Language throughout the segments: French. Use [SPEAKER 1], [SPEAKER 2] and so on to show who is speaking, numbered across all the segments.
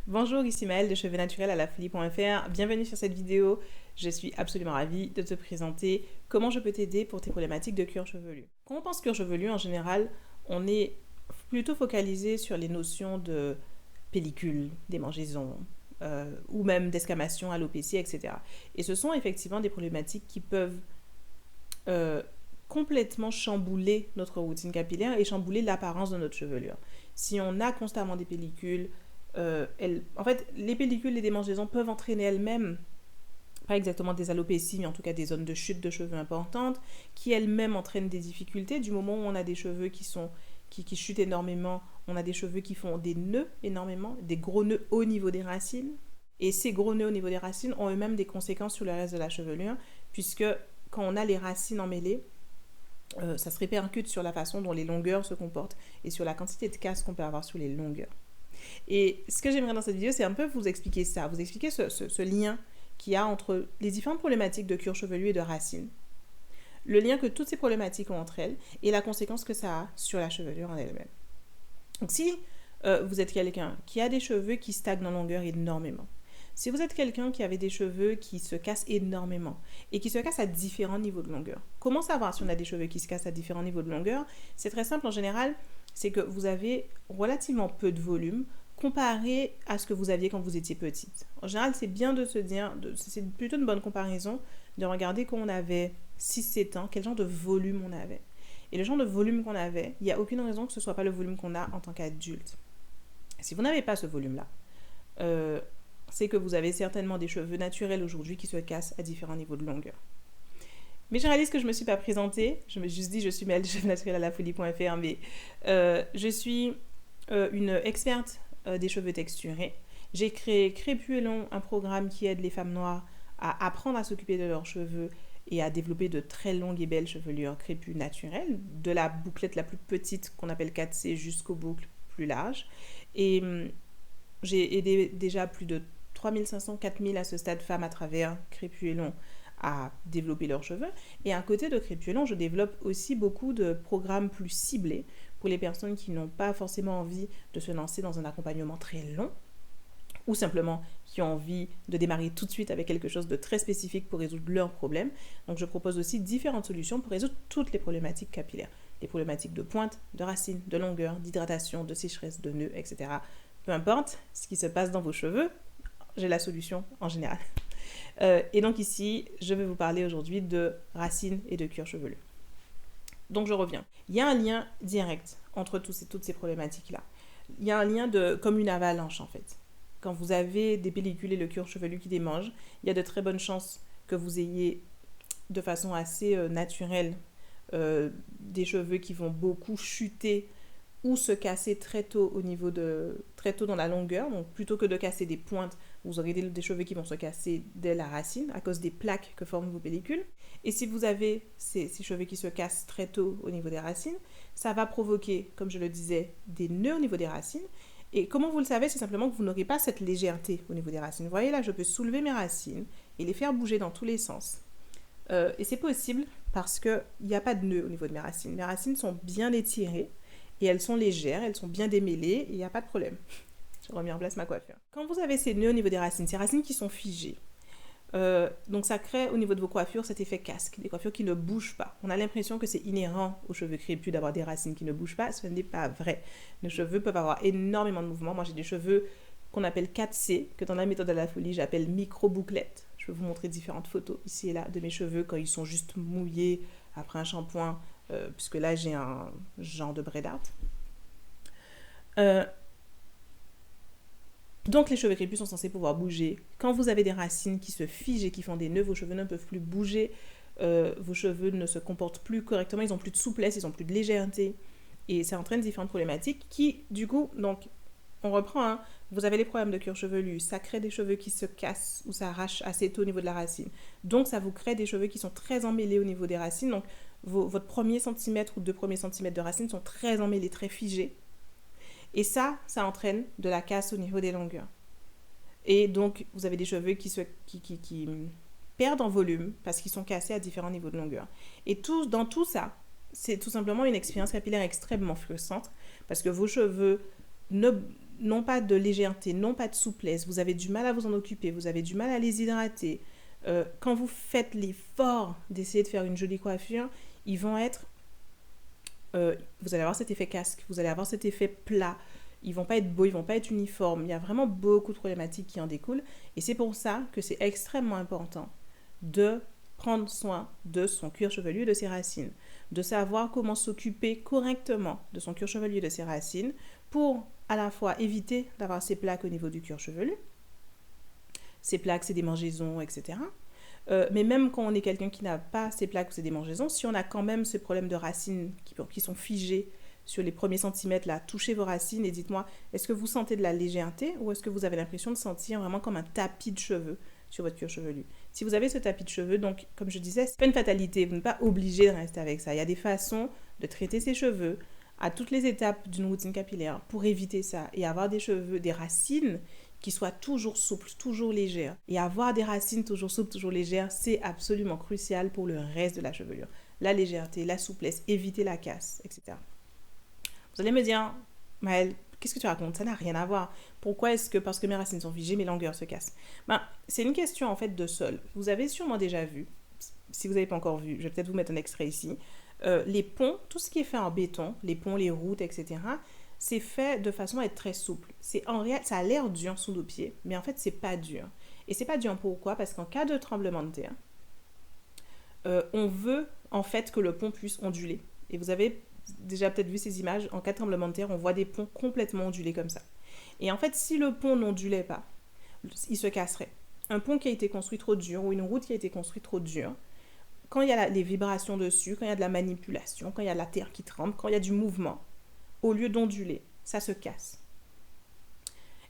[SPEAKER 1] Bonjour, ici Maëlle de Cheveux Naturels à lafolie.fr. Bienvenue sur cette vidéo. Je suis absolument ravie de te présenter comment je peux t'aider pour tes problématiques de cuir chevelu. Quand on pense cuir chevelu, en général, on est plutôt focalisé sur les notions de pellicule, démangeaison, ou même d'escamation, alopécie, etc. Et ce sont effectivement des problématiques qui peuvent euh, complètement chambouler notre routine capillaire et chambouler l'apparence de notre chevelure. Si on a constamment des pellicules, en fait, les pellicules, les démangeaisons peuvent entraîner elles-mêmes, pas exactement des alopécies, mais en tout cas des zones de chute de cheveux importantes, qui elles-mêmes entraînent des difficultés. Du moment où on a des cheveux qui chutent énormément, on a des cheveux qui font des nœuds énormément, des gros nœuds au niveau des racines. Et ces gros nœuds au niveau des racines ont eux-mêmes des conséquences sur le reste de la chevelure, puisque quand on a les racines emmêlées, ça se répercute sur la façon dont les longueurs se comportent et sur la quantité de casse qu'on peut avoir sur les longueurs. Et ce que j'aimerais dans cette vidéo, c'est un peu vous expliquer ça, vous expliquer ce lien qu'il y a entre les différentes problématiques de cuir chevelu et de racines, le lien que toutes ces problématiques ont entre elles et la conséquence que ça a sur la chevelure en elle-même. Donc si vous êtes quelqu'un qui a des cheveux qui stagnent en longueur énormément, si vous êtes quelqu'un qui avait des cheveux qui se cassent énormément et qui se cassent à différents niveaux de longueur, comment savoir si on a des cheveux qui se cassent à différents niveaux de longueur? C'est très simple en général, c'est que vous avez relativement peu de volume comparé à ce que vous aviez quand vous étiez petite. En général, c'est bien de se dire, c'est plutôt une bonne comparaison de regarder quand on avait 6-7 ans, quel genre de volume on avait. Et le genre de volume qu'on avait, il n'y a aucune raison que ce ne soit pas le volume qu'on a en tant qu'adulte. Si vous n'avez pas ce volume-là, c'est que vous avez certainement des cheveux naturels aujourd'hui qui se cassent à différents niveaux de longueur. Mais je réalise que je ne me suis pas présentée. Je me suis juste dit, je suis Maëlle de Cheveux Naturels à lafolie.fr, mais je suis une experte des cheveux texturés. J'ai créé Crépus&Long, un programme qui aide les femmes noires à apprendre à s'occuper de leurs cheveux et à développer de très longues et belles chevelures crépus naturelles, de la bouclette la plus petite qu'on appelle 4C jusqu'aux boucles plus larges. Et j'ai aidé déjà plus de 3500-4000 à ce stade femmes à travers Crépus&Long à développer leurs cheveux. Et à côté de Crépus&Long, je développe aussi beaucoup de programmes plus ciblés pour les personnes qui n'ont pas forcément envie de se lancer dans un accompagnement très long ou simplement qui ont envie de démarrer tout de suite avec quelque chose de très spécifique pour résoudre leurs problèmes. Donc je propose aussi différentes solutions pour résoudre toutes les problématiques capillaires. Les problématiques de pointe, de racines, de longueur, d'hydratation, de sécheresse, de nœuds, etc. Peu importe ce qui se passe dans vos cheveux, j'ai la solution en général. Et donc ici, je vais vous parler aujourd'hui de racines et de cuir chevelu. Donc je reviens. Il y a un lien direct entre toutes ces problématiques-là. Il y a un lien comme une avalanche en fait. Quand vous avez des pellicules et le cuir chevelu qui démangent, il y a de très bonnes chances que vous ayez de façon assez naturelle des cheveux qui vont beaucoup chuter ou se casser très tôt très tôt dans la longueur. Donc plutôt que de casser des pointes, vous aurez des cheveux qui vont se casser dès la racine à cause des plaques que forment vos pellicules. Et si vous avez ces cheveux qui se cassent très tôt au niveau des racines, ça va provoquer, comme je le disais, des nœuds au niveau des racines. Et comment vous le savez, c'est simplement que vous n'aurez pas cette légèreté au niveau des racines. Vous voyez là, je peux soulever mes racines et les faire bouger dans tous les sens. Et c'est possible parce qu'il n'y a pas de nœuds au niveau de mes racines. Mes racines sont bien étirées et elles sont légères, elles sont bien démêlées et il n'y a pas de problème. Je remets en place ma coiffure. Quand vous avez ces nœuds au niveau des racines, ces racines qui sont figées, donc ça crée au niveau de vos coiffures cet effet casque, des coiffures qui ne bougent pas. On a l'impression que c'est inhérent aux cheveux crépus d'avoir des racines qui ne bougent pas, ce n'est pas vrai. Nos cheveux peuvent avoir énormément de mouvements. Moi j'ai des cheveux qu'on appelle 4C, que dans la méthode de la folie j'appelle micro-bouclettes. Je vais vous montrer différentes photos ici et là de mes cheveux quand ils sont juste mouillés après un shampoing, puisque là j'ai un genre de braid art. Donc les cheveux crépus sont censés pouvoir bouger. Quand vous avez des racines qui se figent et qui font des nœuds, vos cheveux ne peuvent plus bouger, vos cheveux ne se comportent plus correctement, ils n'ont plus de souplesse, ils n'ont plus de légèreté. Et ça entraîne différentes problématiques qui, du coup, donc, on reprend, hein, vous avez les problèmes de cuir chevelu, ça crée des cheveux qui se cassent ou s'arrachent assez tôt au niveau de la racine. Donc ça vous crée des cheveux qui sont très emmêlés au niveau des racines. Donc votre premier centimètre ou 2 premiers centimètres de racines sont très emmêlés, très figés. Et ça entraîne de la casse au niveau des longueurs. Et donc, vous avez des cheveux qui perdent en volume parce qu'ils sont cassés à différents niveaux de longueur. Et dans tout ça, c'est tout simplement une expérience capillaire extrêmement frustrante parce que vos cheveux non pas de légèreté, non pas de souplesse, vous avez du mal à vous en occuper, vous avez du mal à les hydrater, quand vous faites l'effort d'essayer de faire une jolie coiffure, ils vont être... vous allez avoir cet effet casque, vous allez avoir cet effet plat, ils vont pas être beaux, ils vont pas être uniformes, il y a vraiment beaucoup de problématiques qui en découlent, et c'est pour ça que c'est extrêmement important de prendre soin de son cuir chevelu et de ses racines, de savoir comment s'occuper correctement de son cuir chevelu et de ses racines pour à la fois éviter d'avoir ces plaques au niveau du cuir chevelu, ces plaques, c'est des démangeaisons, etc. Mais même quand on est quelqu'un qui n'a pas ces plaques ou ces démangeaisons, si on a quand même ce problème de racines qui sont figées sur les premiers centimètres, là, touchez vos racines et dites-moi, est-ce que vous sentez de la légèreté ou est-ce que vous avez l'impression de sentir vraiment comme un tapis de cheveux sur votre cuir chevelu? Si vous avez ce tapis de cheveux, donc, comme je disais, c'est pas une fatalité, vous n'êtes pas obligé de rester avec ça. Il y a des façons de traiter ses cheveux à toutes les étapes d'une routine capillaire pour éviter ça et avoir des cheveux, des racines qui soient toujours souples, toujours légères. Et avoir des racines toujours souples, toujours légères, c'est absolument crucial pour le reste de la chevelure. La légèreté, la souplesse, éviter la casse, etc. Vous allez me dire, Maëlle, qu'est-ce que tu racontes? Ça n'a rien à voir. Pourquoi est-ce que, parce que mes racines sont figées, mes longueurs se cassent? C'est une question en fait de sol. Vous avez sûrement déjà vu, si vous n'avez pas encore vu, je vais peut-être vous mettre un extrait ici, les ponts, tout ce qui est fait en béton, les ponts, les routes, etc., c'est fait de façon à être très souple. Ça a l'air dur sous nos pieds, mais en fait, c'est pas dur. Et c'est pas dur pourquoi? Parce qu'en cas de tremblement de terre, on veut en fait que le pont puisse onduler. Et vous avez déjà peut-être vu ces images, en cas de tremblement de terre, on voit des ponts complètement ondulés comme ça. Et en fait, si le pont n'ondulait pas, il se casserait. Un pont qui a été construit trop dur ou une route qui a été construite trop dure, quand il y a les vibrations dessus, quand il y a de la manipulation, quand il y a la terre qui tremble, quand il y a du mouvement, au lieu d'onduler, ça se casse.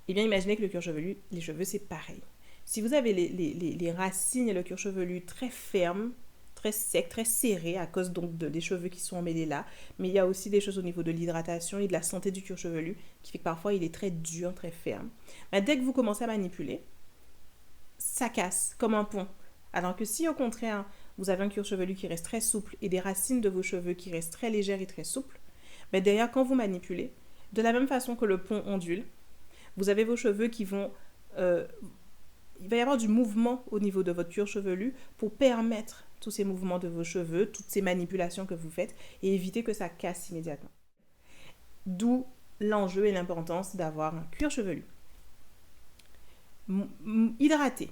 [SPEAKER 1] Eh bien, imaginez que le cuir chevelu, les cheveux, c'est pareil. Si vous avez les racines et le cuir chevelu très fermes, très secs, très serrés, à cause donc des cheveux qui sont emmêlés là, mais il y a aussi des choses au niveau de l'hydratation et de la santé du cuir chevelu, qui fait que parfois il est très dur, très ferme. Mais dès que vous commencez à manipuler, ça casse, comme un pont. Alors que si au contraire, vous avez un cuir chevelu qui reste très souple et des racines de vos cheveux qui restent très légères et très souples, mais d'ailleurs, quand vous manipulez, de la même façon que le pont ondule, vous avez vos cheveux qui vont... il va y avoir du mouvement au niveau de votre cuir chevelu pour permettre tous ces mouvements de vos cheveux, toutes ces manipulations que vous faites et éviter que ça casse immédiatement. D'où l'enjeu et l'importance d'avoir un cuir chevelu hydraté,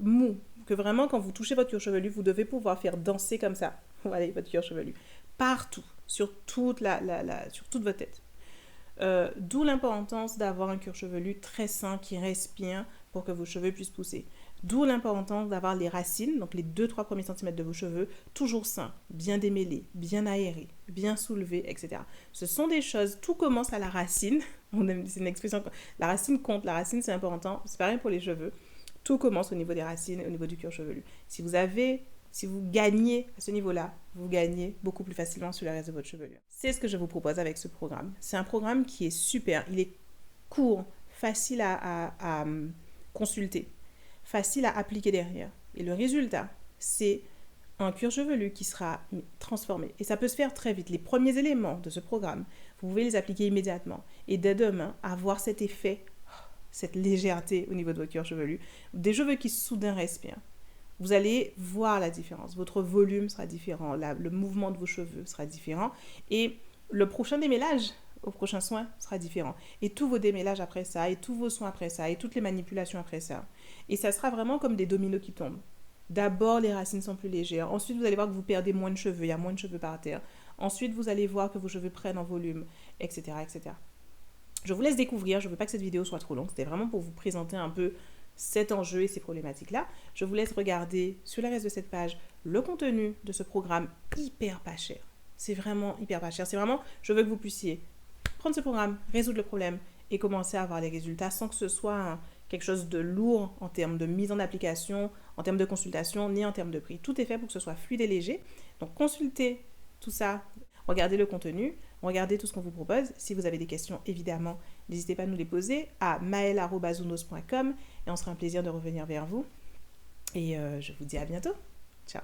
[SPEAKER 1] mou, que vraiment quand vous touchez votre cuir chevelu, vous devez pouvoir faire danser comme ça, voilà, votre cuir chevelu, partout, sur toute votre tête. D'où l'importance d'avoir un cuir chevelu très sain qui respire pour que vos cheveux puissent pousser. D'où l'importance d'avoir les racines, donc les 2-3 premiers centimètres de vos cheveux, toujours sains, bien démêlés, bien aérés, bien soulevés, etc. Ce sont des choses, tout commence à la racine. C'est une expression, la racine compte, la racine c'est important, c'est pareil pour les cheveux. Tout commence au niveau des racines, au niveau du cuir chevelu. Si vous gagnez à ce niveau-là, vous gagnez beaucoup plus facilement sur le reste de votre chevelure. C'est ce que je vous propose avec ce programme. C'est un programme qui est super. Il est court, facile à consulter, facile à appliquer derrière. Et le résultat, c'est un cuir chevelu qui sera transformé. Et ça peut se faire très vite. Les premiers éléments de ce programme, vous pouvez les appliquer immédiatement. Et dès demain, avoir cet effet, cette légèreté au niveau de votre cuir chevelu, des cheveux qui soudain respirent. Vous allez voir la différence. Votre volume sera différent, le mouvement de vos cheveux sera différent et le prochain démêlage au prochain soin sera différent. Et tous vos démêlages après ça, et tous vos soins après ça, et toutes les manipulations après ça. Et ça sera vraiment comme des dominos qui tombent. D'abord, les racines sont plus légères. Ensuite, vous allez voir que vous perdez moins de cheveux, il y a moins de cheveux par terre. Ensuite, vous allez voir que vos cheveux prennent en volume, etc., etc. Je vous laisse découvrir, je ne veux pas que cette vidéo soit trop longue. C'était vraiment pour vous présenter un peu cet enjeu et ces problématiques-là. Je vous laisse regarder sur le reste de cette page le contenu de ce programme hyper pas cher. C'est vraiment hyper pas cher. C'est vraiment, je veux que vous puissiez prendre ce programme, résoudre le problème et commencer à avoir les résultats sans que ce soit quelque chose de lourd en termes de mise en application, en termes de consultation, ni en termes de prix. Tout est fait pour que ce soit fluide et léger. Donc consultez tout ça, regardez le contenu, regardez tout ce qu'on vous propose. Si vous avez des questions, évidemment, n'hésitez pas à nous les poser à maëlle@zoonos.com et on sera un plaisir de revenir vers vous. Et je vous dis à bientôt. Ciao.